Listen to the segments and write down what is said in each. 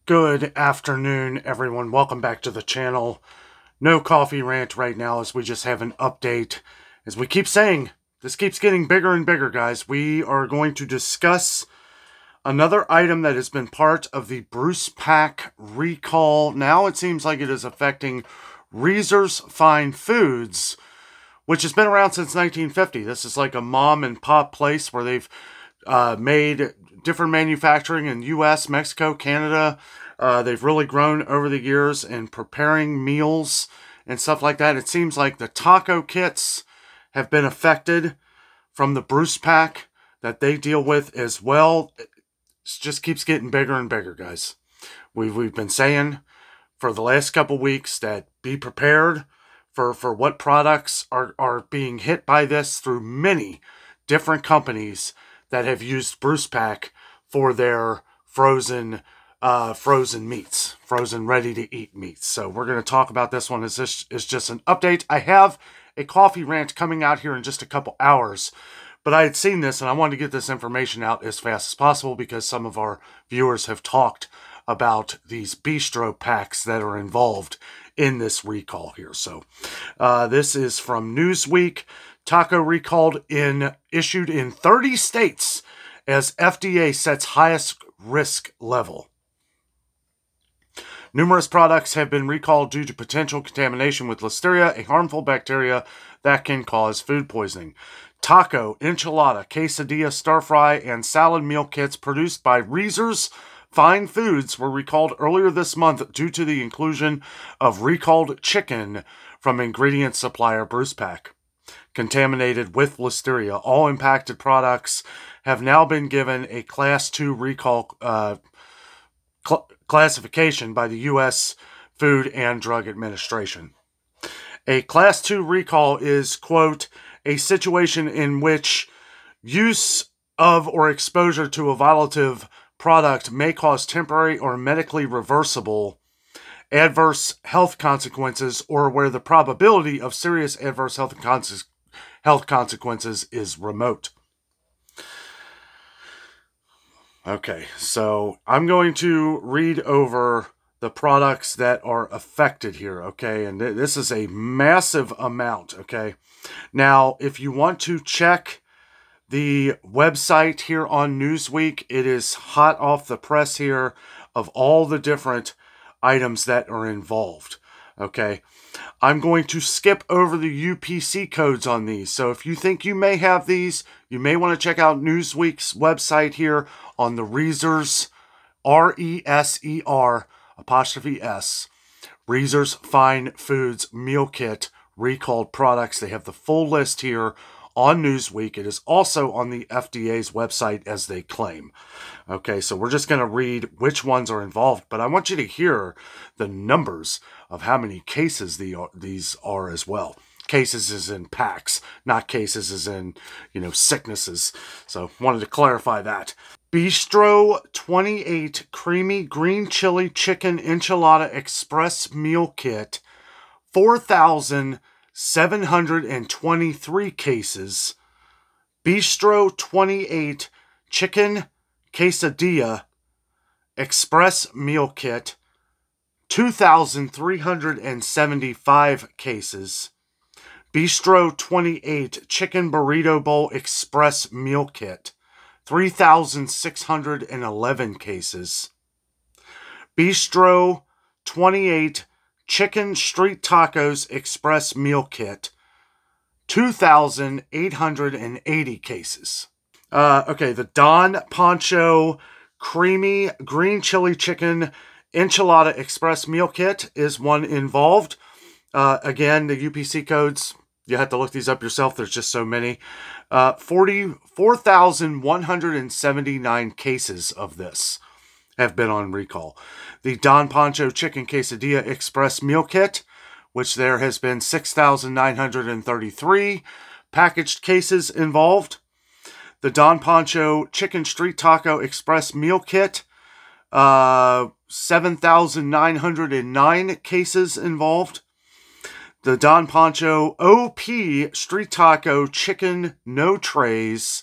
Good afternoon, everyone. Welcome back to the channel. No coffee rant right now, as we just have an update. As we keep saying, this keeps getting bigger and bigger, guys. We are going to discuss another item that has been part of the Bruce Pack recall. Now it seems like it is affecting Reasor's Fine Foods, which has been around since 1950. This is like a mom and pop place where they've made different manufacturing in U.S., Mexico, Canada. They've really grown over the years in preparing meals and stuff like that. It seems like the taco kits have been affected from the Bruce Pack that they deal with as well. It just keeps getting bigger and bigger, guys. We've been saying for the last couple weeks that be prepared for what products are being hit by this through many different companies that have used Bruce Pack for their frozen meats, frozen ready-to-eat meats. So we're going to talk about this one. This is just an update. I have a coffee rant coming out here in just a couple hours, but I had seen this and I wanted to get this information out as fast as possible because some of our viewers have talked about these bistro packs that are involved in this recall here. So this is from Newsweek. Taco recalled issued in 30 states as FDA sets highest risk level. Numerous products have been recalled due to potential contamination with Listeria, a harmful bacteria that can cause food poisoning. Taco, enchilada, quesadilla, stir fry, and salad meal kits produced by Reasor's Fine Foods were recalled earlier this month due to the inclusion of recalled chicken from ingredient supplier Bruce Pack, contaminated with Listeria. All impacted products have now been given a Class 2 recall classification by the U.S. Food and Drug Administration. A Class 2 recall is, quote, a situation in which use of or exposure to a volatile product may cause temporary or medically reversible adverse health consequences, or where the probability of serious adverse health consequences is remote. Okay, so I'm going to read over the products that are affected here, okay? And this is a massive amount, okay? Now, if you want to check the website here on Newsweek, it is hot off the press here of all the different items that are involved, okay? I'm going to skip over the UPC codes on these. So if you think you may have these, you may want to check out Newsweek's website here on the Reasor's, R-E-S-E-R, apostrophe S, Reasor's Fine Foods Meal Kit recalled products. They have the full list here on Newsweek. It is also on the FDA's website as they claim. Okay, so we're just going to read which ones are involved, but I want you to hear the numbers of how many cases these are as well. Cases is in packs, not cases as in, sicknesses. So wanted to clarify that. Bistro 28 Creamy Green Chili Chicken Enchilada Express Meal Kit, 4,723 cases. Bistro 28 Chicken Quesadilla Express Meal Kit, 2,375 cases. Bistro 28 Chicken Burrito Bowl Express Meal Kit, 3,611 cases. Bistro 28 Chicken Street Tacos Express Meal Kit, 2,880 cases. Okay, the Don Pancho Creamy Green Chili Chicken Enchilada Express Meal Kit is one involved. Again, the UPC codes, you have to look these up yourself. There's just so many. 4,179 cases of this have been on recall. The Don Pancho Chicken Quesadilla Express Meal Kit, which there has been 6,933 packaged cases involved. The Don Pancho Chicken Street Taco Express Meal Kit, 7,909 cases involved. The Don Pancho OP Street Taco Chicken No Trays,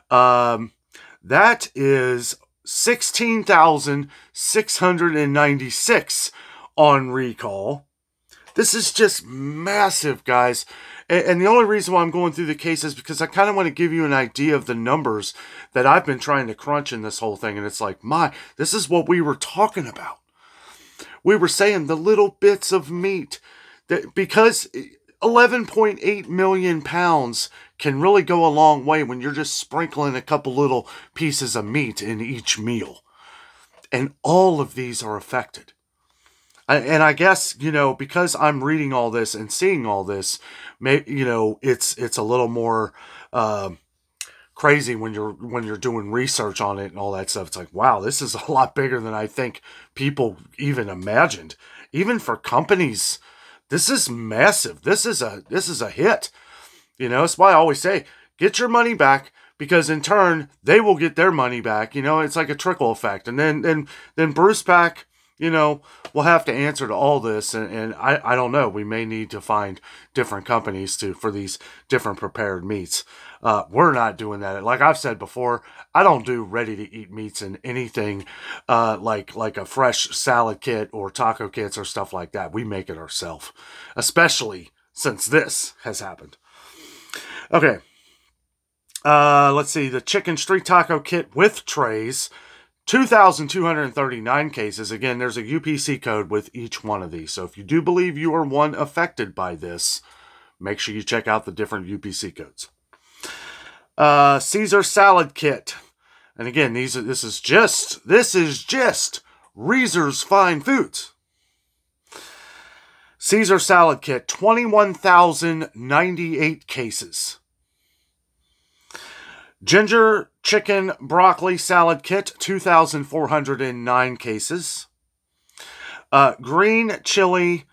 that is 16,696 on recall. This is just massive, guys. And the only reason why I'm going through the case is because I kind of want to give you an idea of the numbers that I've been trying to crunch in this whole thing. And it's like, this is what we were talking about. We were saying the little bits of meat that, because 11.8 million pounds can really go a long way when you're just sprinkling a couple little pieces of meat in each meal. And all of these are affected. And I guess, because I'm reading all this and seeing all this, it's a little more crazy when you're doing research on it and all that stuff. It's like, wow, this is a lot bigger than I think people even imagined. Even for companies, this is massive. This is a hit. That's why I always say, get your money back, because in turn they will get their money back. It's like a trickle effect, and then Bruce Pack, we'll have to answer to all this, and I don't know. We may need to find different companies for these different prepared meats. We're not doing that. Like I've said before, I don't do ready-to-eat meats in anything like a fresh salad kit or taco kits or stuff like that. We make it ourselves, especially since this has happened. Okay. Let's see. The chicken street taco kit with trays, 2,239 cases. Again, there's a UPC code with each one of these. So if you do believe you are one affected by this, make sure you check out the different UPC codes. Caesar salad kit. And again, this is just Reezer's Fine Foods. Caesar salad kit, 21,098 cases. Ginger chicken broccoli salad kit, 2,409 cases. Green chili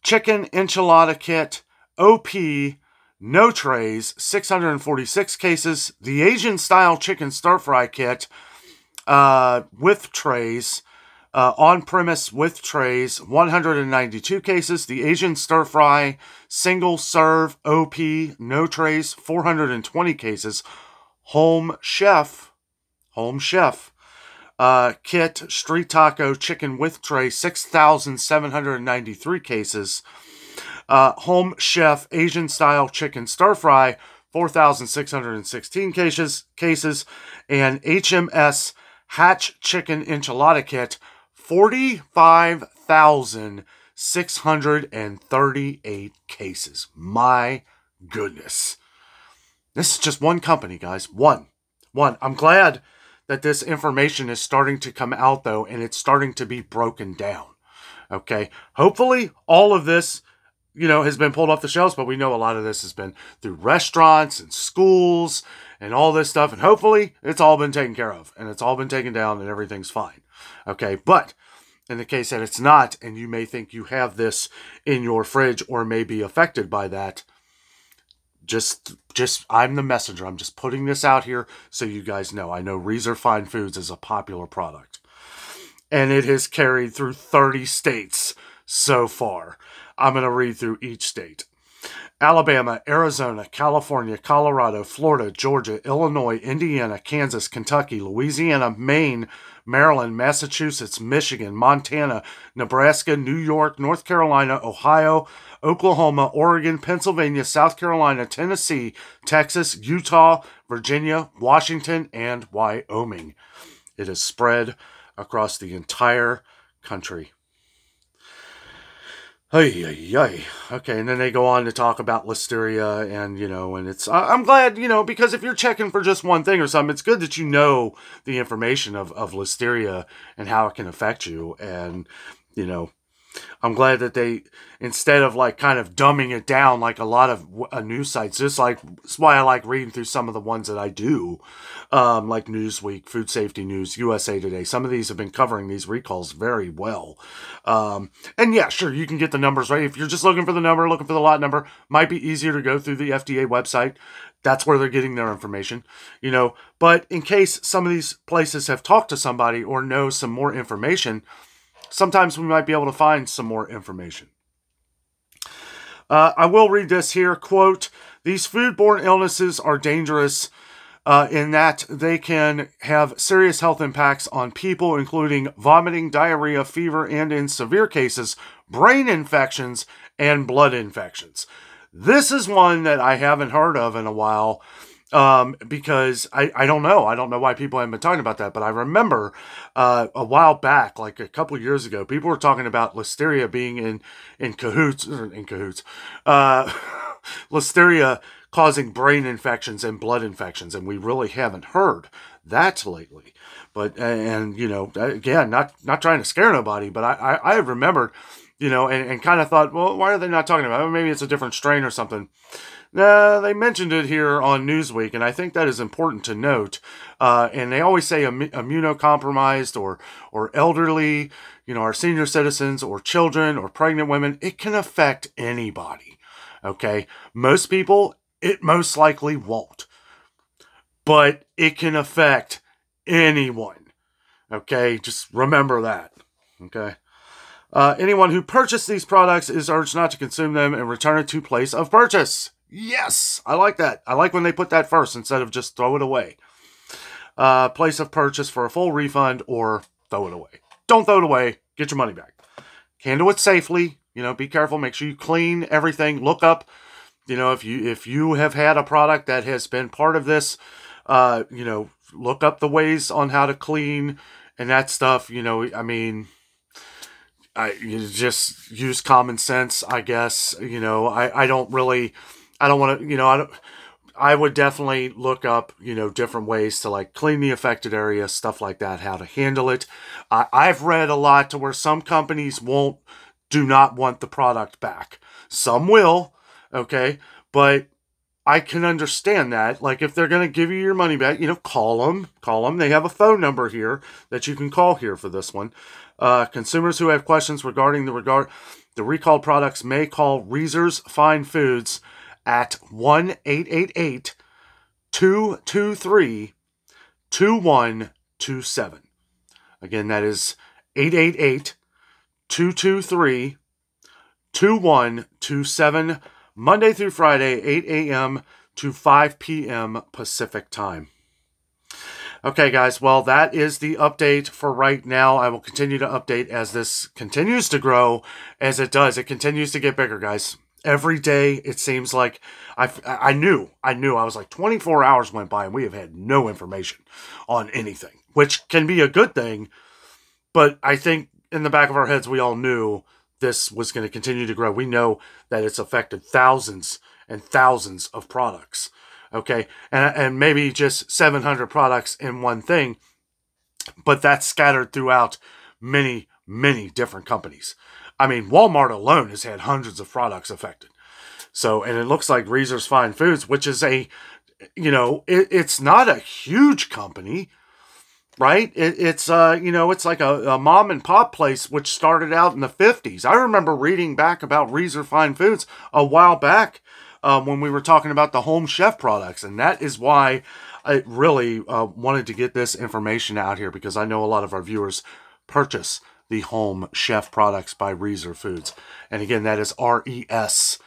chicken enchilada kit, OP, no trays, 646 cases. The Asian style chicken stir fry kit with trays, on premise with trays, 192 cases. The Asian stir fry single serve OP, no trays, 420 cases. Home Chef kit street taco chicken with tray, 6,793 cases. Home Chef Asian style chicken stir fry, 4,616 cases, and HMS Hatch chicken enchilada kit, 45,638 cases. My goodness. This is just one company, guys. One. I'm glad that this information is starting to come out, though, and it's starting to be broken down. Okay? Hopefully, all of this, has been pulled off the shelves, but we know a lot of this has been through restaurants and schools and all this stuff, and hopefully, it's all been taken care of, and it's all been taken down, and everything's fine. Okay? But in the case that it's not, and you may think you have this in your fridge or may be affected by that, just I'm the messenger. I'm just putting this out here so you guys know. I know Reezer Fine Foods is a popular product, and it has carried through 30 states so far. I'm going to read through each state. Alabama, Arizona, California, Colorado, Florida, Georgia, Illinois, Indiana, Kansas, Kentucky, Louisiana, Maine, Maryland, Massachusetts, Michigan, Montana, Nebraska, New York, North Carolina, Ohio, Oklahoma, Oregon, Pennsylvania, South Carolina, Tennessee, Texas, Utah, Virginia, Washington, and Wyoming. It is spread across the entire country. Okay, and then they go on to talk about listeria and, and it's, I'm glad, because if you're checking for just one thing or something, it's good that you know the information of listeria and how it can affect you. And, I'm glad that they, instead of kind of dumbing it down like a lot of news sites, that's why I like reading through some of the ones that I do, like Newsweek, Food Safety News, USA Today. Some of these have been covering these recalls very well. And yeah, sure, you can get the numbers right. If you're just looking for the number, looking for the lot number, might be easier to go through the FDA website. That's where they're getting their information, But in case some of these places have talked to somebody or know some more information, sometimes we might be able to find some more information. I will read this here. Quote, "These foodborne illnesses are dangerous in that they can have serious health impacts on people, including vomiting, diarrhea, fever, and in severe cases, brain infections and blood infections. This is one that I haven't heard of in a while, because I don't know. I don't know why people haven't been talking about that, but I remember a while back, like a couple of years ago, people were talking about Listeria being in cahoots, Listeria causing brain infections and blood infections, and we really haven't heard that lately. But, and, you know, again, not trying to scare nobody, but I remembered, you know, and kind of thought, well, why are they not talking about it? Maybe it's a different strain or something. They mentioned it here on Newsweek, and I think that is important to note. And they always say immunocompromised or elderly, you know, our senior citizens or children or pregnant women. It can affect anybody, okay? Most people, it most likely won't. But it can affect anyone, okay? Just remember that, okay? Anyone who purchased these products is urged not to consume them and return it to place of purchase. Yes, I like that. I like when they put that first instead of just throw it away. Place of purchase for a full refund or throw it away. Don't throw it away. Get your money back. Handle it safely. You know, be careful. Make sure you clean everything. Look up, you know, if you have had a product that has been part of this, you know, look up the ways on how to clean and that stuff. You know, I mean, you just use common sense, I guess. You know, I don't want to, you know, I would definitely look up, you know, different ways to like clean the affected area, stuff like that, how to handle it. I've read a lot to where some companies do not want the product back. Some will, okay, but I can understand that. Like if they're going to give you your money back, you know, call them. They have a phone number here that you can call here for this one. Consumers who have questions regarding the recalled products may call Reasor's Fine Foods at 1-888-223-2127. Again, that is 888-223-2127, Monday through Friday, 8 a.m. to 5 p.m. Pacific time. Okay, guys, well, that is the update for right now. I will continue to update as this continues to grow, as it does. It continues to get bigger, guys. Every day, it seems like I knew. I was like 24 hours went by and we have had no information on anything, which can be a good thing. But I think in the back of our heads, we all knew this was going to continue to grow. We know that it's affected thousands and thousands of products. Okay. And maybe just 700 products in one thing, but that's scattered throughout many, many different companies. I mean, Walmart alone has had hundreds of products affected. So, and it looks like Reasor's Fine Foods, which is you know, it's not a huge company, right? It's you know, it's like a mom and pop place, which started out in the 50s. I remember reading back about Reasor's Fine Foods a while back when we were talking about the Home Chef products. And that is why I really wanted to get this information out here, because I know a lot of our viewers purchase the Home Chef products by Reasor Foods. And again, that is RESER''S.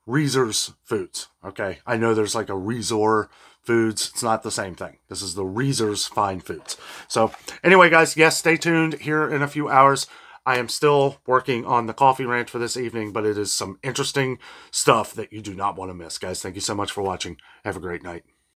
Reasor's Foods. Okay. I know there's like a Reasor Foods. It's not the same thing. This is the Reasor's Fine Foods. So anyway, guys, yes, stay tuned here in a few hours. I am still working on the coffee rant for this evening, but it is some interesting stuff that you do not want to miss, guys. Thank you so much for watching. Have a great night.